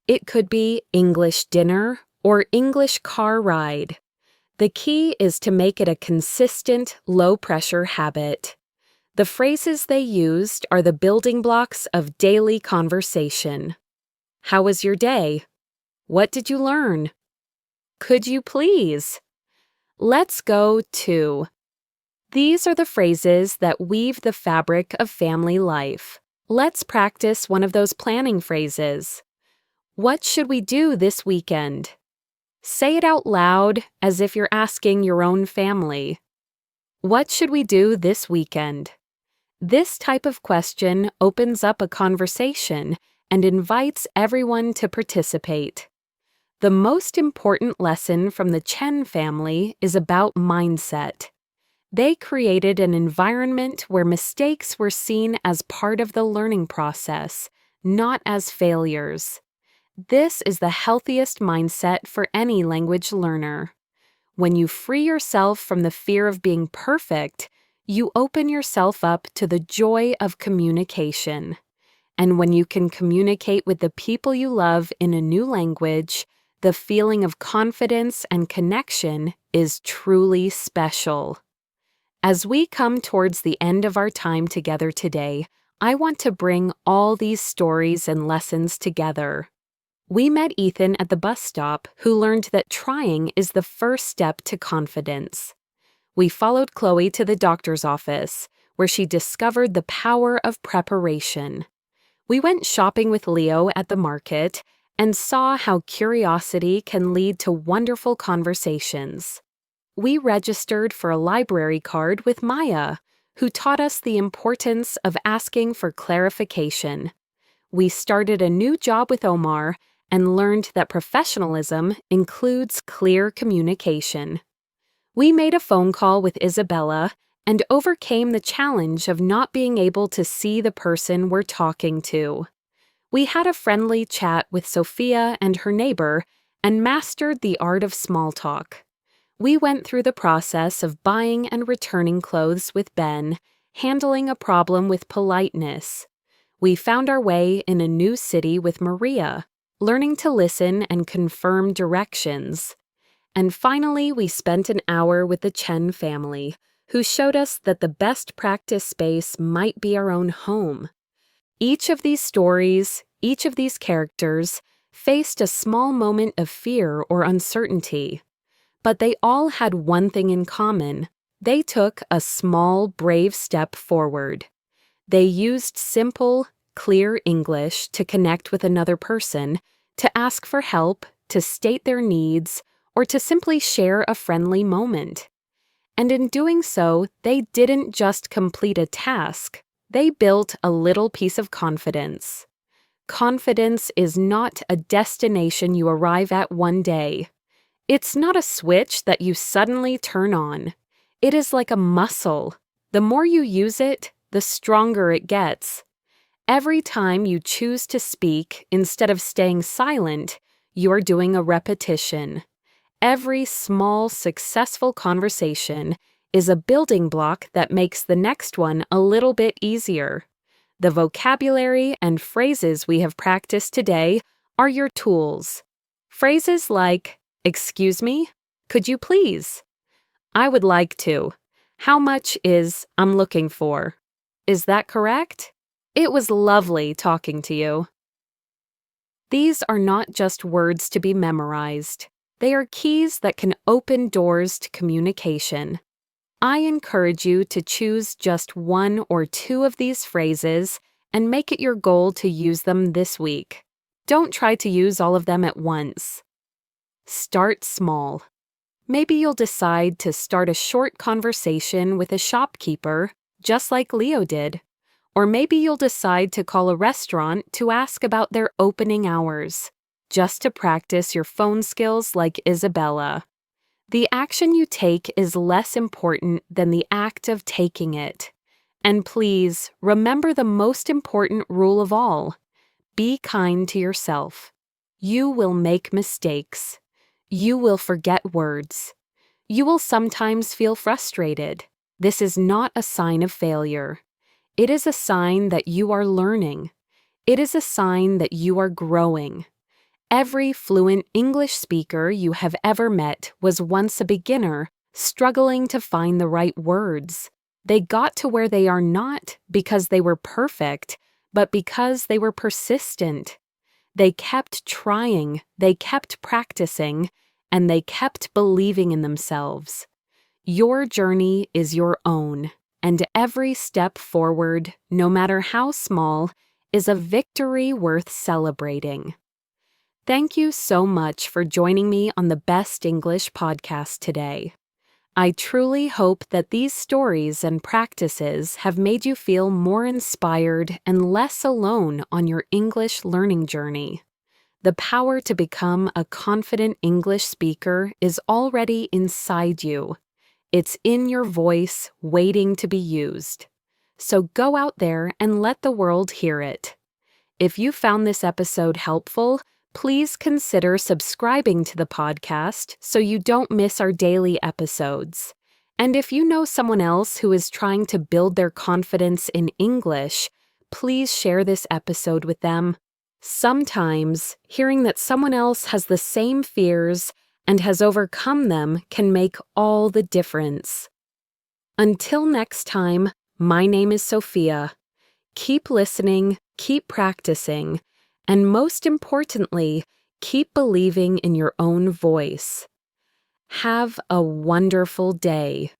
It could be English dinner or English car ride. The key is to make it a consistent, low-pressure habit. The phrases they used are the building blocks of daily conversation. How was your day? What did you learn? Could you please? Let's go to. These are the phrases that weave the fabric of family life. Let's practice one of those planning phrases. What should we do this weekend? Say it out loud as if you're asking your own family. What should we do this weekend? This type of question opens up a conversation and invites everyone to participate. The most important lesson from the Chen family is about mindset. They created an environment where mistakes were seen as part of the learning process, not as failures. This is the healthiest mindset for any language learner. When you free yourself from the fear of being perfect, you open yourself up to the joy of communication. And when you can communicate with the people you love in a new language, the feeling of confidence and connection is truly special. As we come towards the end of our time together today, I want to bring all these stories and lessons together. We met Ethan at the bus stop, who learned that trying is the first step to confidence. We followed Chloe to the doctor's office, where she discovered the power of preparation. We went shopping with Leo at the market and saw how curiosity can lead to wonderful conversations. We registered for a library card with Maya, who taught us the importance of asking for clarification. We started a new job with Omar and learned that professionalism includes clear communication. We made a phone call with Isabella and overcame the challenge of not being able to see the person we're talking to. We had a friendly chat with Sophia and her neighbor and mastered the art of small talk. We went through the process of buying and returning clothes with Ben, handling a problem with politeness. We found our way in a new city with Maria, learning to listen and confirm directions. And finally, we spent an hour with the Chen family, who showed us that the best practice space might be our own home. Each of these stories, each of these characters, faced a small moment of fear or uncertainty. But they all had one thing in common. They took a small, brave step forward. They used simple, clear English to connect with another person, to ask for help, to state their needs, or to simply share a friendly moment. And in doing so, they didn't just complete a task, they built a little piece of confidence. Confidence is not a destination you arrive at one day. It's not a switch that you suddenly turn on. It is like a muscle. The more you use it, the stronger it gets. Every time you choose to speak instead of staying silent, you're doing a repetition. Every small, successful conversation is a building block that makes the next one a little bit easier. The vocabulary and phrases we have practiced today are your tools. Phrases like, "Excuse me? Could you please?" "I would like to." "How much is I'm looking for?" Is that correct? It was lovely talking to you. These are not just words to be memorized. They are keys that can open doors to communication. I encourage you to choose just one or two of these phrases and make it your goal to use them this week. Don't try to use all of them at once. Start small. Maybe you'll decide to start a short conversation with a shopkeeper, just like Leo did. Or maybe you'll decide to call a restaurant to ask about their opening hours, just to practice your phone skills like Isabella. The action you take is less important than the act of taking it. And please, remember the most important rule of all. Be kind to yourself. You will make mistakes. You will forget words. You will sometimes feel frustrated. This is not a sign of failure. It is a sign that you are learning. It is a sign that you are growing. Every fluent English speaker you have ever met was once a beginner, struggling to find the right words. They got to where they are not because they were perfect, but because they were persistent. They kept trying, they kept practicing, and they kept believing in themselves. Your journey is your own, and every step forward, no matter how small, is a victory worth celebrating. Thank you so much for joining me on the Best English podcast today. I truly hope that these stories and practices have made you feel more inspired and less alone on your English learning journey. The power to become a confident English speaker is already inside you. It's in your voice, waiting to be used. So go out there and let the world hear it. If you found this episode helpful, please consider subscribing to the podcast so you don't miss our daily episodes. And if you know someone else who is trying to build their confidence in English, please share this episode with them. Sometimes, hearing that someone else has the same fears and has overcome them can make all the difference. Until next time, my name is Sophia. Keep listening, keep practicing, and most importantly, keep believing in your own voice. Have a wonderful day.